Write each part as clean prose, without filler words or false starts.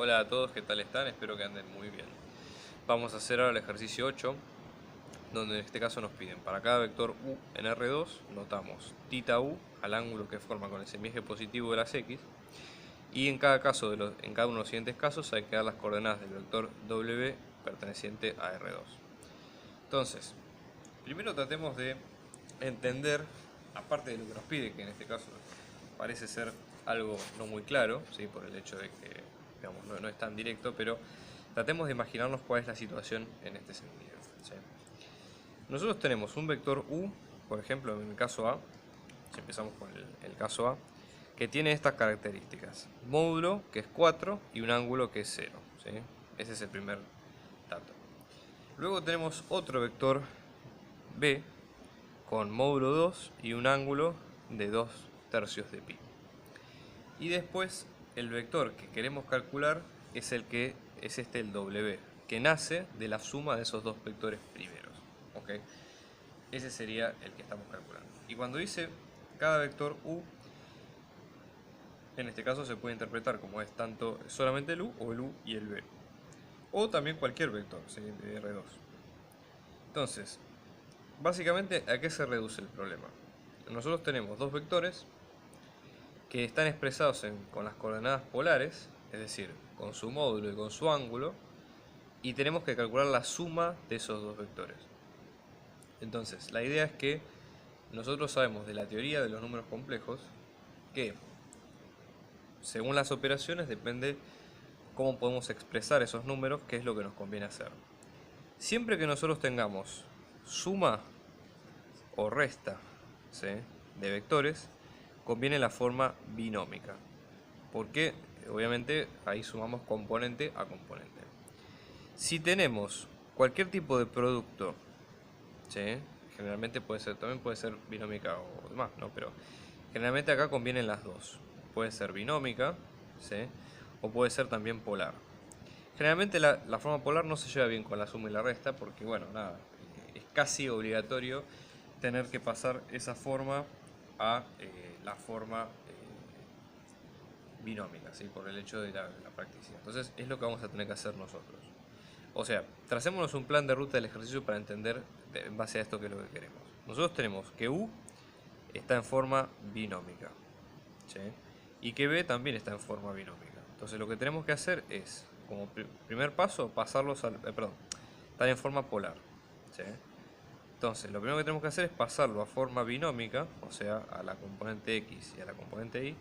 Hola a todos, ¿qué tal están? Espero que anden muy bien. Vamos a hacer ahora el ejercicio 8, donde en este caso nos piden para cada vector u en R2, notamos θ u al ángulo que forma con el semieje positivo de las x, y en cada uno de los siguientes casos hay que dar las coordenadas del vector w perteneciente a R2. Entonces, primero tratemos de entender, aparte de lo que nos pide, que en este caso parece ser algo no muy claro, ¿sí? Por el hecho de que digamos, no es tan directo, pero tratemos de imaginarnos cuál es la situación en este sentido, ¿sí? Nosotros tenemos un vector u, por ejemplo, en el caso A, si empezamos con el caso A, que tiene estas características: módulo, que es 4, y un ángulo, que es 0, ¿sí? Ese es el primer dato. Luego tenemos otro vector B, con módulo 2 y un ángulo de 2/3 de pi. Y después el vector que queremos calcular es el W, que nace de la suma de esos dos vectores primeros, ¿ok? Ese sería el que estamos calculando. Y cuando dice cada vector u, en este caso se puede interpretar como es tanto solamente el u o el u y el b, o también cualquier vector, ¿sí? De R2. Entonces, básicamente, ¿a qué se reduce el problema? Nosotros tenemos dos vectores que están expresados con las coordenadas polares, es decir, con su módulo y con su ángulo, y tenemos que calcular la suma de esos dos vectores. Entonces, la idea es que nosotros sabemos de la teoría de los números complejos que, según las operaciones, depende cómo podemos expresar esos números, qué es lo que nos conviene hacer. Siempre que nosotros tengamos suma o resta, ¿sí?, de vectores, conviene la forma binómica, porque obviamente ahí sumamos componente a componente. Si tenemos cualquier tipo de producto, ¿sí?, generalmente también puede ser binómica o demás, ¿no? Pero generalmente acá convienen las dos. Puede ser binómica, ¿sí?, o puede ser también polar. Generalmente la forma polar no se lleva bien con la suma y la resta, porque bueno, nada, es casi obligatorio tener que pasar esa forma a la forma binómica, ¿sí?, por el hecho de la practicidad. Entonces es lo que vamos a tener que hacer nosotros. O sea, tracémonos un plan de ruta del ejercicio para entender en base a esto qué es lo que queremos. Nosotros tenemos que u está en forma binómica, ¿sí?, y que b también está en forma binómica. Entonces lo que tenemos que hacer es, como primer paso, pasarlos están en forma polar, ¿sí? Entonces lo primero que tenemos que hacer es pasarlo a forma binómica, o sea, a la componente x y a la componente y,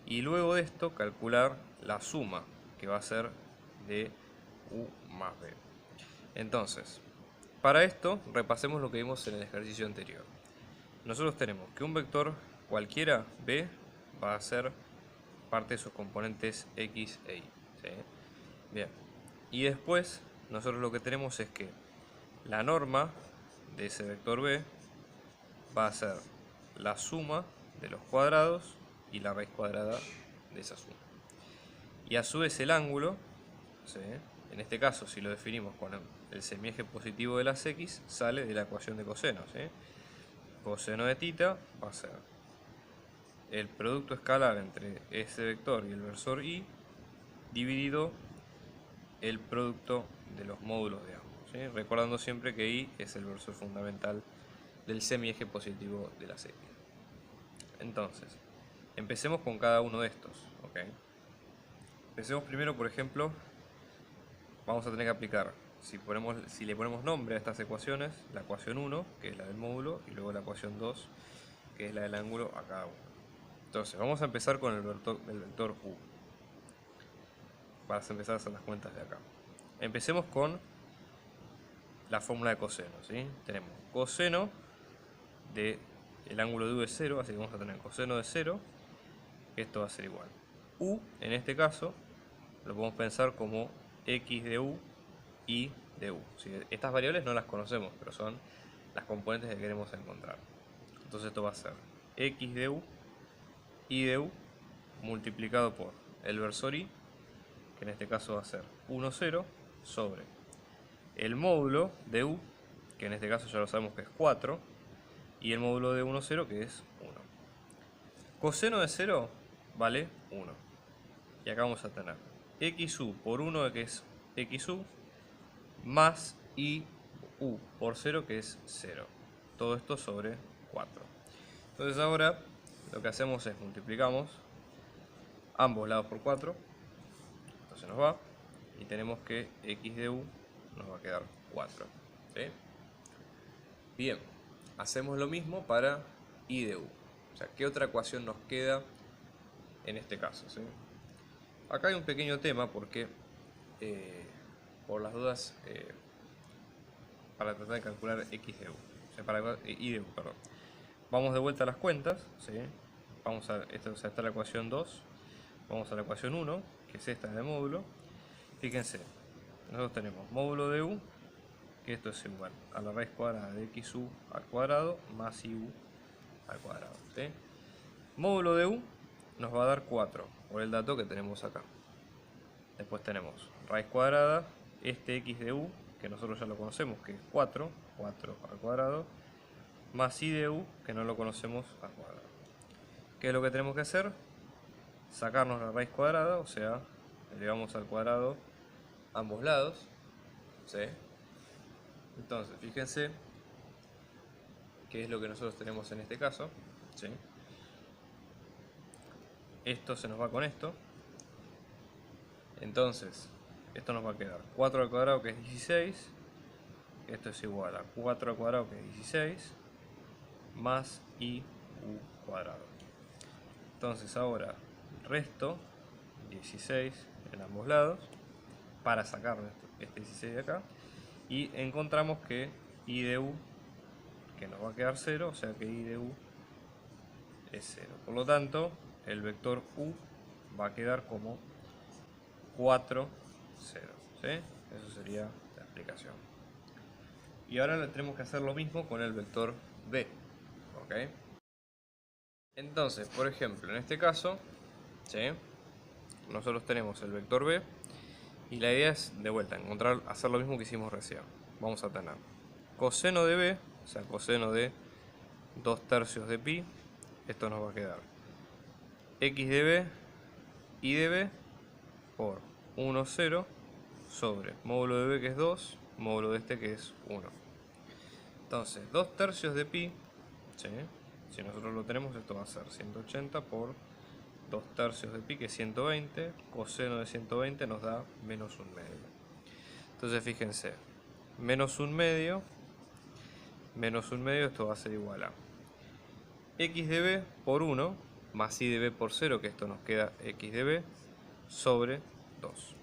y luego de esto calcular la suma, que va a ser de u más b. Entonces, para esto repasemos lo que vimos en el ejercicio anterior. Nosotros tenemos que un vector cualquiera b va a ser parte de sus componentes x e y, ¿sí? Bien, y después nosotros lo que tenemos es que la norma de ese vector b va a ser la suma de los cuadrados y la raíz cuadrada de esa suma. Y a su vez el ángulo, ¿sí?, en este caso si lo definimos con el semieje positivo de las x, sale de la ecuación de coseno, ¿sí? Coseno de θ va a ser el producto escalar entre ese vector y el versor y dividido el producto de los módulos de ambos, ¿sí?, recordando siempre que y es el versor fundamental del semieje positivo de las x. Entonces, empecemos con cada uno de estos, ¿ok? Empecemos primero, por ejemplo, vamos a tener que aplicar, si le ponemos nombre a estas ecuaciones, la ecuación 1, que es la del módulo, y luego la ecuación 2, que es la del ángulo, a cada uno. Entonces, vamos a empezar con el vector u, para empezar a hacer las cuentas de acá. Empecemos con la fórmula de coseno, ¿sí? Tenemos coseno de el ángulo de u es 0, así que vamos a tener coseno de 0, que esto va a ser igual. U, en este caso, lo podemos pensar como x de u y de u, ¿sí? Estas variables no las conocemos, pero son las componentes que queremos encontrar. Entonces esto va a ser x de u y de u multiplicado por el versor y, que en este caso va a ser 1, 0, sobre el módulo de u, que en este caso ya lo sabemos que es 4, y el módulo de 1, 0, que es 1. Coseno de 0 vale 1. Y acá vamos a tener XU por 1 que es XU más IU por 0 que es 0. Todo esto sobre 4. Entonces ahora lo que hacemos es multiplicamos ambos lados por 4. Entonces nos va. Y tenemos que X de U nos va a quedar 4. ¿Sí? Bien. Hacemos lo mismo para I de U. O sea, ¿qué otra ecuación nos queda en este caso? ¿Sí? Acá hay un pequeño tema porque, por las dudas, para tratar de calcular X de U. O sea, para I de U, perdón. Vamos de vuelta a las cuentas. ¿Sí? Vamos a, esta está la ecuación 2. Vamos a la ecuación 1, que es esta de módulo. Fíjense, nosotros tenemos módulo de U, que esto es igual a la raíz cuadrada de XU al cuadrado más IU al cuadrado. ¿Sí? Módulo de U nos va a dar 4 por el dato que tenemos acá. Después tenemos raíz cuadrada, este X de U, que nosotros ya lo conocemos, que es 4 al cuadrado, más I de U, que no lo conocemos, al cuadrado. ¿Qué es lo que tenemos que hacer? Sacarnos la raíz cuadrada, o sea, elevamos al cuadrado ambos lados. ¿Sí? Entonces, fíjense qué es lo que nosotros tenemos en este caso. ¿Sí? Esto se nos va con esto. Entonces, esto nos va a quedar 4 al cuadrado, que es 16. Esto es igual a 4 al cuadrado, que es 16, más IU cuadrado. Entonces ahora resto 16 en ambos lados para sacar este 16 de acá. Y encontramos que I de U, que nos va a quedar 0, o sea que I de U es 0. Por lo tanto, el vector U va a quedar como 4, 0. ¿Sí? Eso sería la explicación. Y ahora tenemos que hacer lo mismo con el vector B. ¿Ok? Entonces, por ejemplo, en este caso, ¿sí? Nosotros tenemos el vector B. Y la idea es, de vuelta, hacer lo mismo que hicimos recién. Vamos a tener coseno de B, o sea, coseno de 2/3 de pi. Esto nos va a quedar X de B, Y de B, por 1, 0, sobre módulo de B, que es 2, módulo de este, que es 1. Entonces, 2/3 de pi, ¿sí? Si nosotros lo tenemos, esto va a ser 180 por 2/3 de pi, que es 120. Coseno de 120 nos da menos 1/2. Entonces fíjense, menos 1/2, esto va a ser igual a X de B por 1 más Y de B por 0, que esto nos queda X de B, sobre 2.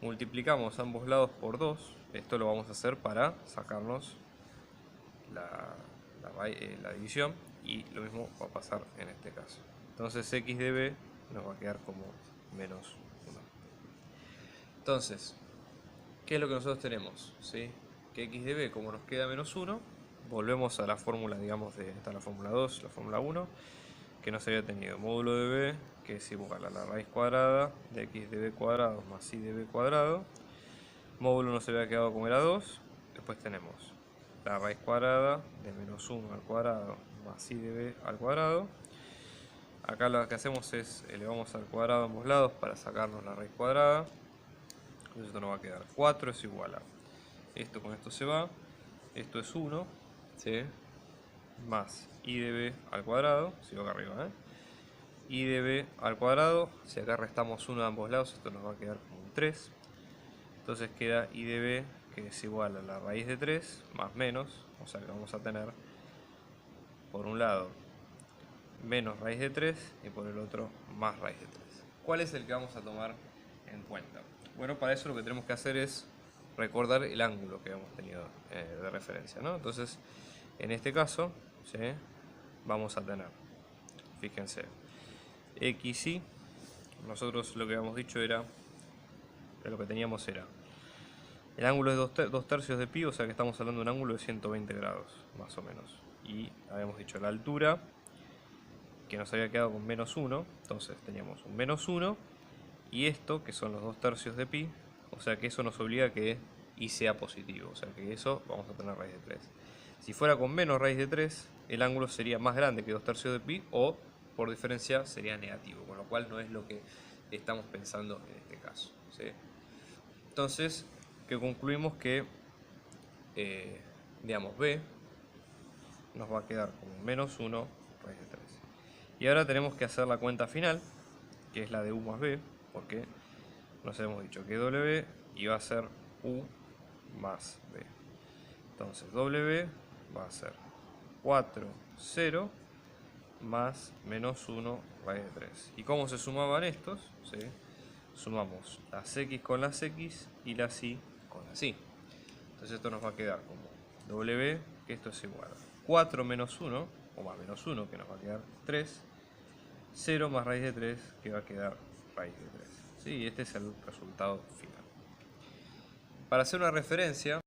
Multiplicamos ambos lados por 2. Esto lo vamos a hacer para sacarnos la división, y lo mismo va a pasar en este caso. Entonces X de B nos va a quedar como menos 1. Entonces, ¿qué es lo que nosotros tenemos? ¿Sí? Que X de B, como nos queda menos 1, volvemos a la fórmula, digamos, de esta, la fórmula 2, la fórmula 1, que nos había tenido módulo de B, que es igual a la raíz cuadrada de X de B cuadrado más Y de B cuadrado. Módulo nos había quedado como era 2. Después tenemos la raíz cuadrada de menos 1 al cuadrado más I de B al cuadrado. Acá lo que hacemos es elevamos al cuadrado a ambos lados para sacarnos la raíz cuadrada. Entonces esto nos va a quedar 4 es igual a esto, con esto se va, esto es 1, ¿sí? Más I de B al cuadrado, sigo acá arriba, I de B al cuadrado, si acá restamos 1 de ambos lados, esto nos va a quedar como un 3. Entonces queda I de B, que es igual a la raíz de 3 más menos, o sea que vamos a tener por un lado menos raíz de 3 y por el otro más raíz de 3. ¿Cuál es el que vamos a tomar en cuenta? Bueno, para eso lo que tenemos que hacer es recordar el ángulo que hemos tenido de referencia, ¿no? Entonces, en este caso, ¿sí? Vamos a tener, fíjense, XY, nosotros lo que habíamos dicho era, lo que teníamos era, el ángulo es 2/3 de pi, o sea que estamos hablando de un ángulo de 120 grados, más o menos. Y habíamos dicho la altura, que nos había quedado con menos 1, entonces teníamos un menos 1, y esto, que son los 2/3 de pi, o sea que eso nos obliga a que y sea positivo, o sea que eso vamos a tener raíz de 3. Si fuera con menos raíz de 3, el ángulo sería más grande que 2/3 de pi, o por diferencia sería negativo, con lo cual no es lo que estamos pensando en este caso, ¿sí? Entonces, que concluimos que, digamos, b nos va a quedar como menos 1 raíz de 3. Y ahora tenemos que hacer la cuenta final, que es la de u más b, porque nos hemos dicho que w iba a ser u más b. Entonces w va a ser 4, 0 más menos 1 raíz de 3. ¿Y cómo se sumaban estos? ¿Sí? Sumamos las x con las x y las y con las y. Entonces esto nos va a quedar como w, que esto es igual a 4 menos 1, o más menos 1, que nos va a quedar 3, 0 más raíz de 3, que va a quedar raíz de 3. ¿Sí? Y este es el resultado final. Para hacer una referencia,